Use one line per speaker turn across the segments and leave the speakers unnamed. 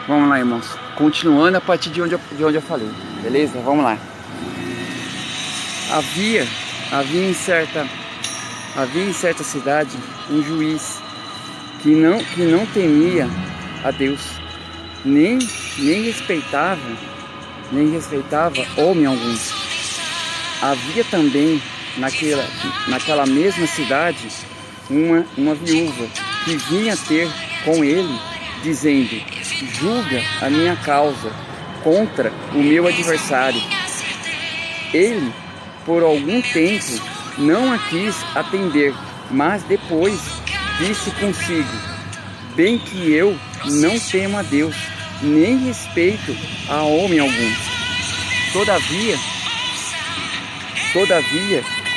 Vamos lá, irmãos. Continuando a partir de onde eu falei. Beleza? Vamos lá. Havia em certa cidade um juiz que não temia a Deus, nem respeitava homem algum. Havia também naquela mesma cidade uma viúva que vinha ter com ele, dizendo: julga a minha causa contra o meu adversário. Ele, por algum tempo, não a quis atender, mas depois disse consigo: bem que eu não temo a Deus, nem respeito a homem algum. Todavia,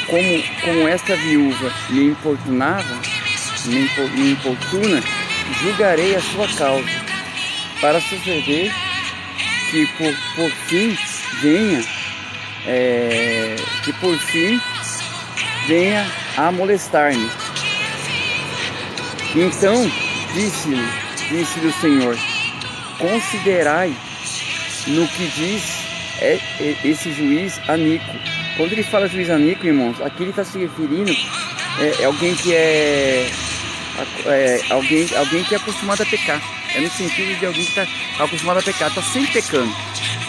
como esta viúva me importuna, julgarei a sua causa, para suceder que por fim venha a molestar-me. Então disse-lhe o Senhor: considerai no que diz esse juiz aníquo. Quando ele fala juiz aníquo, irmãos, aqui ele está se referindo a alguém que alguém que é acostumado a pecar. É no sentido de alguém que está acostumado a pecar, está sempre pecando,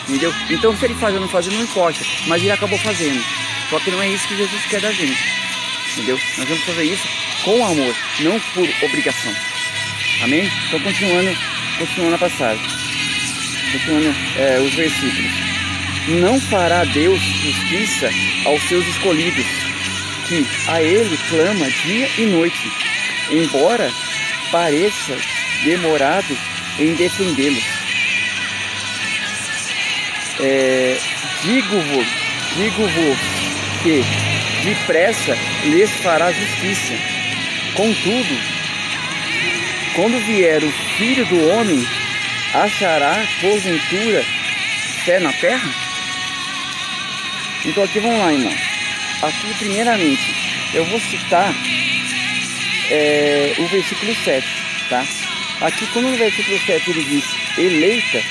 entendeu? Então se ele faz ou não faz, não importa, mas ele acabou fazendo. Só que não é isso que Jesus quer da gente, entendeu? Nós vamos fazer isso com amor, não por obrigação. Amém? Então continuando a passagem, continuando os versículos. Não fará Deus justiça aos seus escolhidos, que a Ele clama dia e noite, embora pareça demorado em defendê-los. Digo-vos que depressa lhes fará justiça. Contudo, quando vier o Filho do Homem, achará porventura fé na terra? Então aqui vamos lá, irmão. Aqui primeiramente eu vou citar o versículo 7, tá? Aqui quando no versículo 7 ele diz eleita,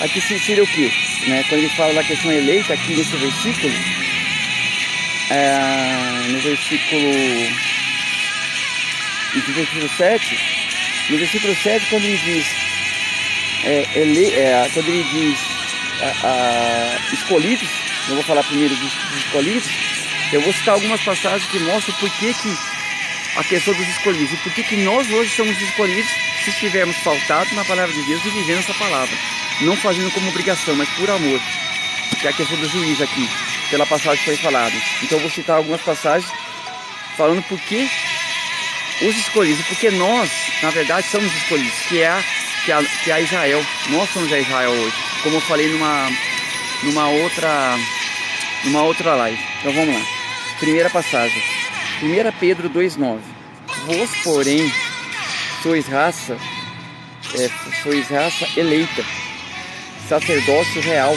aqui seria o que? Né? Quando ele fala da questão eleita aqui nesse versículo, no versículo 7, quando ele diz escolhidos, eu vou falar primeiro dos escolhidos. Eu vou citar algumas passagens que mostram por que a questão dos escolhidos e por que nós hoje somos escolhidos, se estivermos pautados na palavra de Deus e vivendo essa palavra, não fazendo como obrigação, mas por amor, que é a questão do juiz aqui, pela passagem que foi falada. Então eu vou citar algumas passagens falando por que os escolhidos, porque nós, na verdade, somos escolhidos, que é a Israel. Nós somos a Israel hoje, como eu falei numa outra live. Então vamos lá. Primeira passagem, 1 Pedro 2,9. Vós, porém, sois raça eleita, sacerdócio real,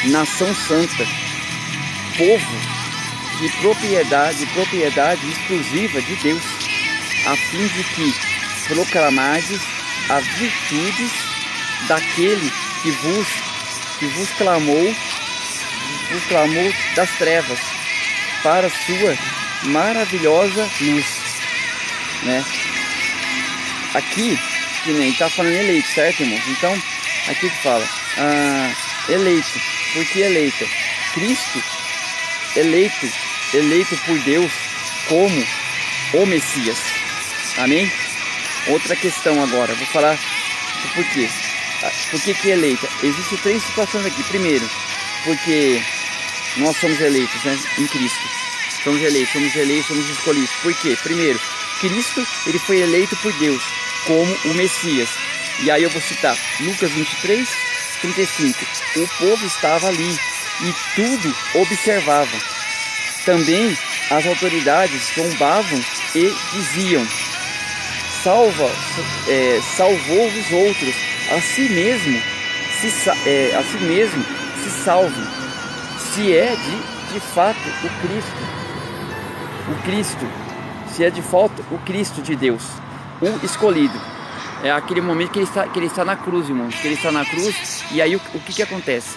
nação santa, povo de propriedade exclusiva de Deus, a fim de que proclamardes as virtudes daquele que vos clamou das trevas para sua maravilhosa luz, né? Aqui, que nem está falando eleito, certo, irmãos? Então, aqui que fala eleito. Por que eleita? Cristo eleito por Deus como o Messias. Amém? Outra questão agora, vou falar o porquê. Por que eleita? Existem 3 situações aqui. Primeiro, porque nós somos eleitos, né, em Cristo. Somos escolhidos. Por quê? Primeiro, Cristo, ele foi eleito por Deus como o Messias. E aí eu vou citar Lucas 23:35. O povo estava ali e tudo observava. Também as autoridades zombavam e diziam: salvou os outros, a si mesmo se salve, se é de fato o Cristo, se é de fato o Cristo de Deus, o escolhido. É aquele momento que ele está na cruz, irmãos. Que ele está na cruz. E aí o que acontece?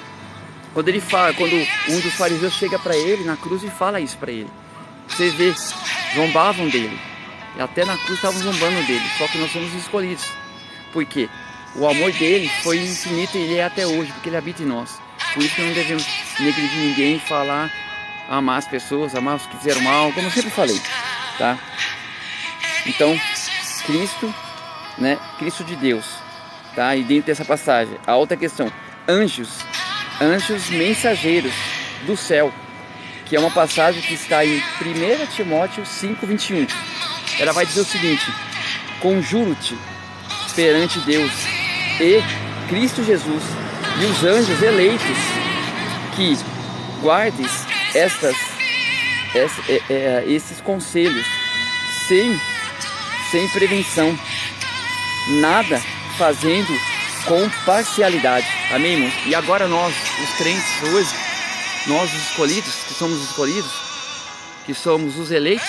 Quando ele fala, quando um dos fariseus chega para ele na cruz e fala isso para ele. Você vê, zombavam dele. E até na cruz estavam zombando dele. Só que nós somos escolhidos. Por quê? O amor dele foi infinito e ele é até hoje, porque ele habita em nós. Por isso que não devemos negredir ninguém, falar, amar as pessoas, amar os que fizeram mal, como eu sempre falei, tá? Então, Cristo, né? Cristo de Deus, tá? E dentro dessa passagem, a outra questão, anjos mensageiros do céu, que é uma passagem que está em 1 Timóteo 5:21. Ela vai dizer o seguinte: conjuro-te perante Deus e Cristo Jesus e os anjos eleitos, que guardes esses conselhos sem prevenção, nada fazendo com parcialidade. Amém, irmãos? E agora nós, os crentes hoje, nós os escolhidos, que somos os eleitos,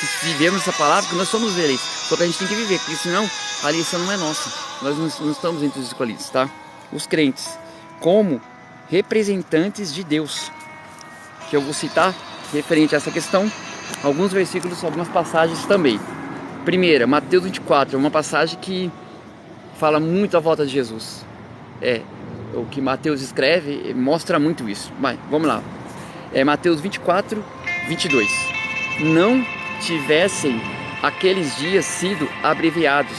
se vivemos essa palavra, que nós somos os eleitos, só que a gente tem que viver, porque senão a eleição não é nossa, nós não estamos entre os escolhidos, tá? Os crentes, como representantes de Deus, que eu vou citar referente a essa questão, alguns versículos, algumas passagens também. Primeira, Mateus 24, uma passagem que fala muito à volta de Jesus. O que Mateus escreve mostra muito isso. Mas vamos lá. Mateus 24, 22. Não tivessem aqueles dias sido abreviados,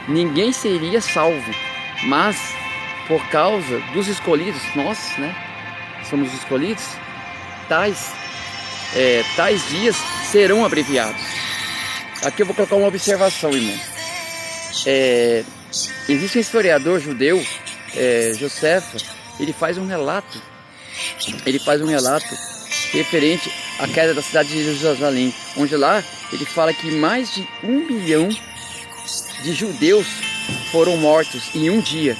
ninguém seria salvo, mas por causa dos escolhidos, nós, né, somos escolhidos, tais dias serão abreviados. Aqui eu vou colocar uma observação, irmão. Existe um historiador judeu, Josefa, ele faz um relato referente à queda da cidade de Jerusalém, onde lá ele fala que mais de 1 milhão de judeus foram mortos em um dia.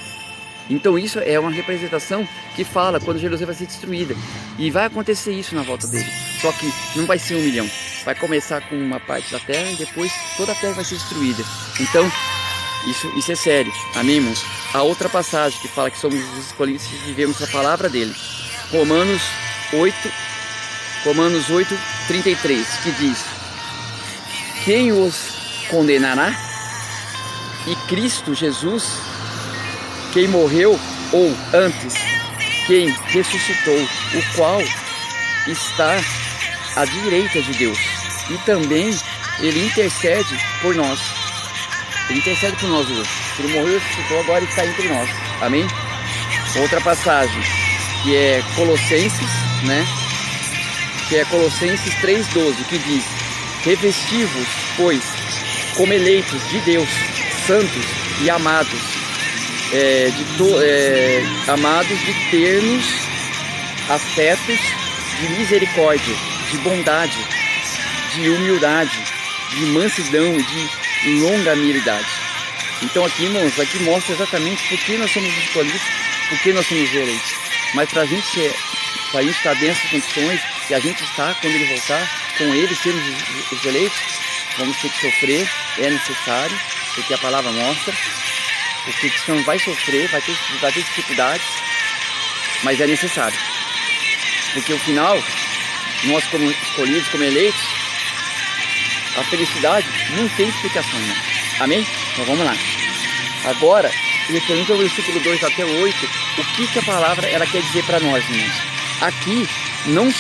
Então isso é uma representação que fala quando Jerusalém vai ser destruída, e vai acontecer isso na volta dele. Só que não vai ser 1 milhão, vai começar com uma parte da terra e depois toda a terra vai ser destruída. Então isso é sério, amém, irmãos? A outra passagem que fala que somos os escolhidos e vivemos a palavra dele, Romanos 8:33, que diz: quem os condenará? E Cristo Jesus, quem morreu, ou antes, quem ressuscitou, o qual está à direita de Deus, e também ele intercede por nós. Ele intercede por nós hoje. Ele morreu e ressuscitou, agora ele está entre nós. Amém? Outra passagem, que é Colossenses, né? Que é Colossenses 3:12, que diz: revesti-vos, pois, como eleitos de Deus, santos e amados, amados de ternos afetos, de misericórdia, de bondade, de humildade, de mansidão, de longanimidade. Então aqui, irmãos, aqui mostra exatamente por que nós somos escolhidos, por que nós somos eleitos. Mas para a gente estar dentro das condições que a gente está quando ele voltar, com ele sermos os eleitos, vamos ter que sofrer, é necessário, porque a palavra mostra. O cristão vai sofrer, vai ter dificuldades, mas é necessário. Porque o final, nós como escolhidos, como eleitos, a felicidade não tem explicação, né? Amém? Então vamos lá. Agora, referente ao versículo 2 até o 8, o que a palavra ela quer dizer para nós, irmãos? Aqui nós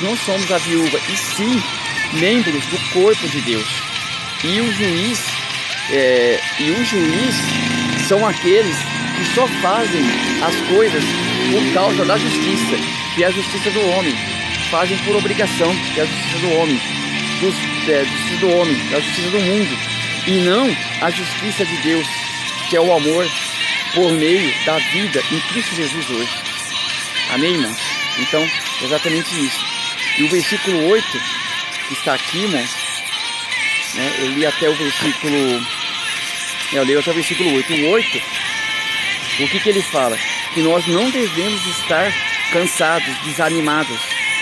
não somos a viúva, e sim membros do corpo de Deus. E o juiz são aqueles que só fazem as coisas por causa da justiça, que é a justiça do homem. Fazem por obrigação, que é a justiça do homem, da justiça do mundo, e não a justiça de Deus, que é o amor por meio da vida em Cristo Jesus hoje. Amém, irmãos? Então, exatamente isso. E o versículo 8, que está aqui, irmãos, né, eu li até o versículo 8. O 8, o que ele fala? Que nós não devemos estar cansados, desanimados,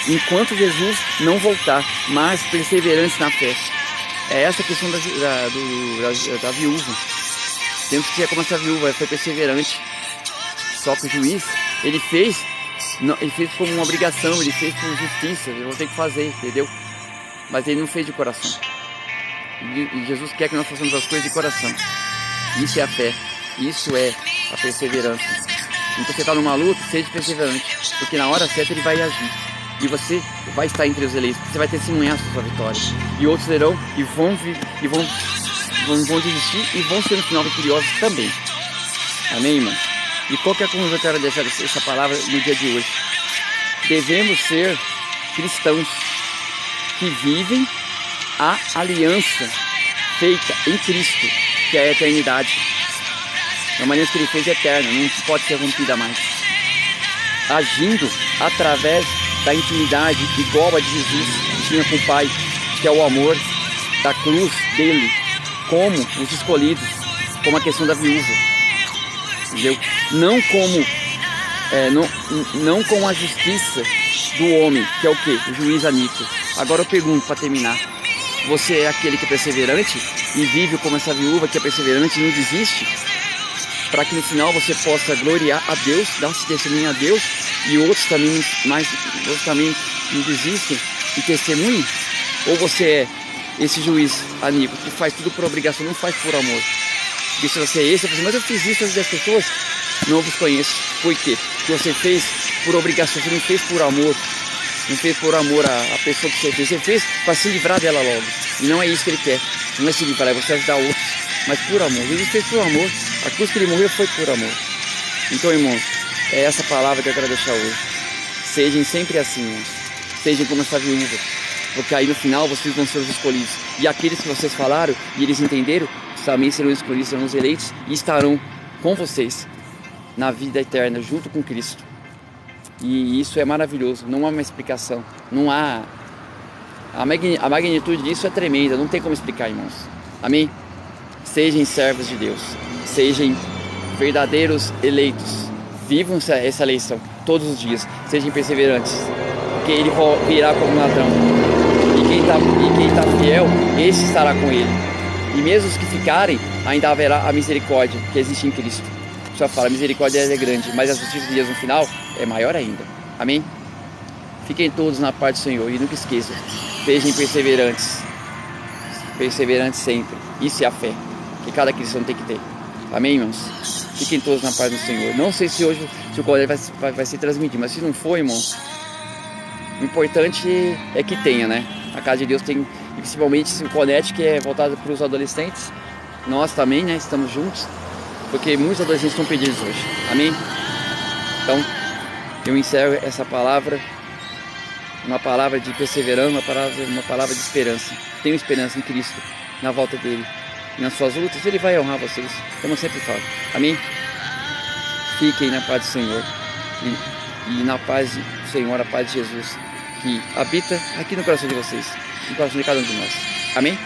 enquanto Jesus não voltar, mas perseverantes na fé. É essa questão da viúva. Temos que ser como essa viúva, ela foi perseverante. Só que o juiz, ele fez como uma obrigação, ele fez por justiça, eu vou ter que fazer, entendeu? Mas ele não fez de coração. E Jesus quer que nós façamos as coisas de coração. Isso é a fé, isso é a perseverança. Então você está numa luta, seja perseverante, porque na hora certa ele vai agir. E você vai estar entre os eleitos, você vai testemunhar a sua vitória. E outros serão e vão desistir e vão ser no final vitoriosos também. Amém, irmãos? E qual que é a conclusão que eu quero deixar essa palavra no dia de hoje? Devemos ser cristãos que vivem a aliança feita em Cristo, que é a eternidade. A aliança que ele fez é eterna, não pode ser rompida mais. Agindo através da intimidade igual a de Jesus que tinha com o Pai, que é o amor da cruz dele, como os escolhidos, como a questão da viúva, entendeu? Não com a justiça do homem, que é o que? O juiz aníquo. Agora eu pergunto para terminar: você é aquele que é perseverante e vive como essa viúva que é perseverante e não desiste? Para que no final você possa gloriar a Deus, dar testemunho a Deus e outros também não desistem e testemunhem? Ou você é esse juiz aníquo que faz tudo por obrigação, não faz por amor? E se você é esse, você fala, mas eu fiz isso às 10 pessoas, não vos conheço. Por quê? Porque você fez por obrigação, você não fez por amor. Não fez por amor a pessoa que você fez. Você fez para se livrar dela logo. E não é isso que ele quer. Não é se livrar, é você ajudar outros. Mas por amor. Jesus fez por amor. A cruz que ele morreu foi por amor. Então, irmãos, é essa palavra que eu quero deixar hoje. Sejam sempre assim, irmãos. Sejam como essa viúva. Porque aí no final vocês vão ser os escolhidos. E aqueles que vocês falaram e eles entenderam, também serão escolhidos, serão os eleitos e estarão com vocês na vida eterna, junto com Cristo. E isso é maravilhoso, não há uma explicação, não há... A magnitude disso é tremenda, não tem como explicar, irmãos. Amém? Sejam servos de Deus, sejam verdadeiros eleitos, vivam essa eleição todos os dias, sejam perseverantes, porque ele virá como ladrão. E quem está fiel, esse estará com ele. E mesmo os que ficarem, ainda haverá a misericórdia que existe em Cristo. Só fala, a misericórdia é grande, mas a justiça de Deus no final é maior ainda. Amém? Fiquem todos na paz do Senhor e nunca esqueçam, sejam perseverantes. Perseverantes sempre. Isso é a fé que cada cristão tem que ter. Amém, irmãos? Fiquem todos na paz do Senhor. Não sei se hoje o colégio vai ser transmitido, mas se não for, irmãos, o importante é que tenha, né? A casa de Deus tem, e principalmente o Conect, que é voltado para os adolescentes. Nós também, né? Estamos juntos, porque muitos adolescentes estão perdidos hoje. Amém? Então, eu encerro essa palavra, uma palavra de perseverança, uma palavra de esperança. Tenho esperança em Cristo, na volta dele. E nas suas lutas, ele vai honrar vocês, como eu sempre falo. Amém? Fiquem na paz do Senhor. E na paz do Senhor, a paz de Jesus, que habita aqui no coração de vocês, no coração de cada um de nós. Amém?